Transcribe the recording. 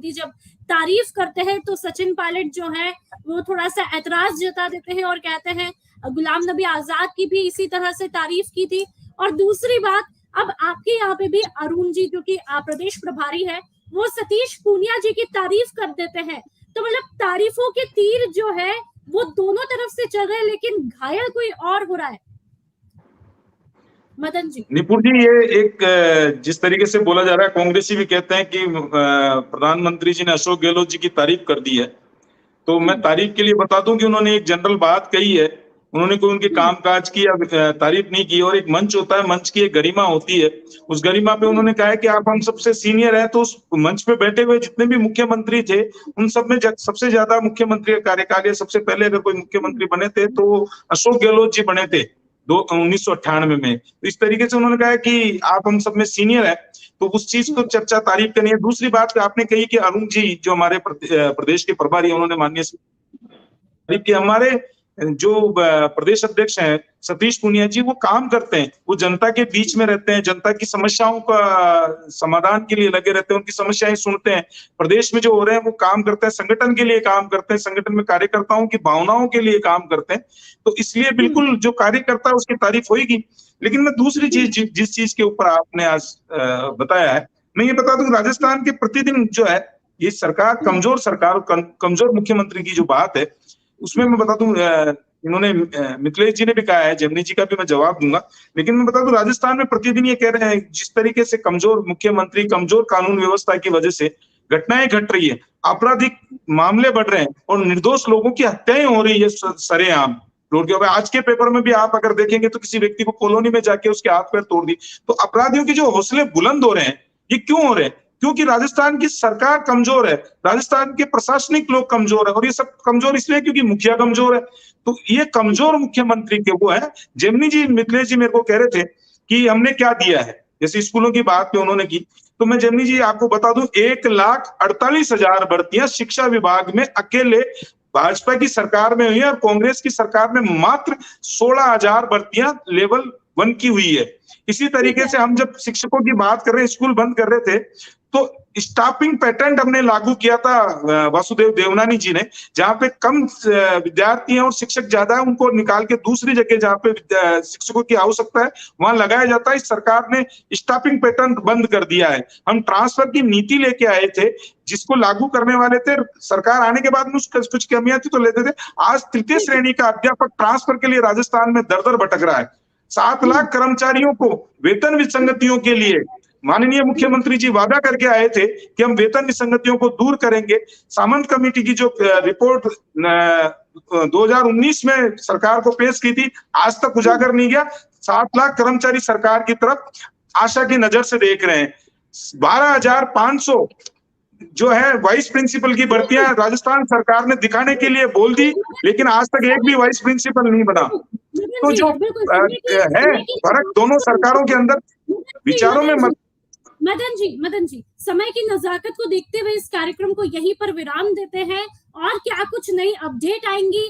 मोदी जब तारीफ करते हैं तो सचिन पायलट जो है वो थोड़ा सा ऐतराज जता देते हैं और कहते हैं गुलाम नबी आजाद की भी इसी तरह से तारीफ की थी। और दूसरी बात, अब आपके यहाँ पे भी अरुण जी जो कि प्रदेश प्रभारी है वो सतीश पूनिया जी की तारीफ कर देते हैं। तो मतलब तारीफों के तीर जो है वो दोनों तरफ से चल रहे हैं, लेकिन घायल कोई और हो रहा है। मदन जी। निपुण जी, ये एक जिस तरीके से बोला जा रहा है, कांग्रेसी भी कहते हैं कि प्रधानमंत्री जी ने अशोक गहलोत जी की तारीफ कर दी है। तो मैं तारीफ के लिए बता दूं कि उन्होंने एक जनरल बात कही है, उन्होंने कोई उनके कामकाज की या तारीफ नहीं की। और एक मंच होता है, मंच की एक गरिमा होती है, उस गरिमा पे उन्होंने कहा है कि आप हम सबसे सीनियर हैं। तो उस मंच पे बैठे हुए जितने भी मुख्यमंत्री थे उन सब में सबसे ज्यादा मुख्यमंत्री का कार्यकाल, सबसे पहले अगर कोई मुख्यमंत्री बने थे तो अशोक गहलोत जी बने थे 1998 में। तो इस तरीके से उन्होंने कहा है कि आप हम सब में सीनियर है, तो उस चीज को चर्चा तारीफ करनी है। दूसरी बात आपने कही कि अरुण जी जो हमारे प्रदेश के प्रभारी है, उन्होंने माननीय कि हमारे जो प्रदेश अध्यक्ष हैं सतीश पूनिया जी, वो काम करते हैं, वो जनता के बीच में रहते हैं, जनता की समस्याओं का समाधान के लिए लगे रहते हैं, उनकी समस्याएं सुनते हैं, प्रदेश में जो हो रहे हैं वो काम करते हैं, संगठन के लिए काम करते हैं, संगठन में कार्यकर्ताओं की भावनाओं के लिए काम करते हैं। तो इसलिए बिल्कुल जो कार्य करता है उसकी तारीफ होगी। लेकिन मैं दूसरी चीज, जिस चीज के ऊपर आपने आज बताया है, मैं ये बता दूं, राजस्थान के प्रतिदिन जो है ये सरकार, कमजोर मुख्यमंत्री की जो बात है, उसमें मैं बता दूं, इन्होंने मिथिलेश जी ने भी कहा है, जमनी जी का भी मैं जवाब दूंगा। लेकिन मैं बता दूं, राजस्थान में प्रतिदिन ये कह रहे हैं जिस तरीके से कमजोर मुख्यमंत्री, कमजोर कानून व्यवस्था की वजह से घटनाएं घट रही है, आपराधिक मामले बढ़ रहे हैं और निर्दोष लोगों की हत्याएं हो रही है सरेआम रोड के ऊपर। आज के पेपर में भी आप अगर देखेंगे तो किसी व्यक्ति को कॉलोनी में जाके उसके हाथ पैर तोड़ दी। तो अपराधियों के जो हौसले बुलंद हो रहे हैं, ये क्यों हो रहे हैं? क्योंकि राजस्थान की सरकार कमजोर है, राजस्थान के प्रशासनिक लोग कमजोर है, और ये सब कमजोर इसलिए क्योंकि मुखिया कमजोर है। तो ये कमजोर मुख्यमंत्री के वो है। जेमनी जी, मिथिलेश जी मेरे को कह रहे थे कि हमने क्या दिया है, जैसे स्कूलों की बात पे उन्होंने की, तो मैं जेमनी जी आपको बता दूं, 1,48,000 भर्तियां शिक्षा विभाग में अकेले भाजपा की सरकार में हुई है, और कांग्रेस की सरकार में मात्र 16,000 भर्तियां लेवल 1 की हुई है। इसी तरीके से हम जब शिक्षकों की बात कर रहे हैं, स्कूल बंद कर रहे थे, तो स्टाफिंग पैटर्न हमने लागू किया था वासुदेव देवनानी जी ने, जहां पे कम विद्यार्थी हैं और शिक्षक ज्यादा है, उनको निकाल के दूसरी जगह जहां पे शिक्षकों की आवश्यकता है वहां लगाया जाता है। इस सरकार ने स्टाफिंग पैटर्न बंद कर दिया है। हम ट्रांसफर की नीति लेके आए थे, जिसको लागू करने वाले थे, सरकार आने के बाद में कुछ कमियां थी तो लेते थे। आज तृतीय श्रेणी का अध्यापक ट्रांसफर के लिए राजस्थान में दर दर भटक रहा है। 7 लाख कर्मचारियों को वेतन विसंगतियों के लिए माननीय मुख्यमंत्री जी वादा करके आए थे कि हम वेतन विसंगतियों को दूर करेंगे। सामंत कमेटी की जो रिपोर्ट 2019 में सरकार को पेश की थी, आज तक उजागर नहीं गया। 7 लाख कर्मचारी सरकार की तरफ आशा की नजर से देख रहे हैं। 12,500 जो है वाइस प्रिंसिपल की भर्तियां राजस्थान सरकार ने दिखाने के लिए बोल दी, लेकिन आज तक एक भी वाइस प्रिंसिपल नहीं बना। तो जो है फर्क दोनों सरकारों के अंदर विचारों में मदन जी, समय की नजाकत को देखते हुए इस कार्यक्रम को यहीं पर विराम देते हैं। और क्या कुछ नई अपडेट आएंगी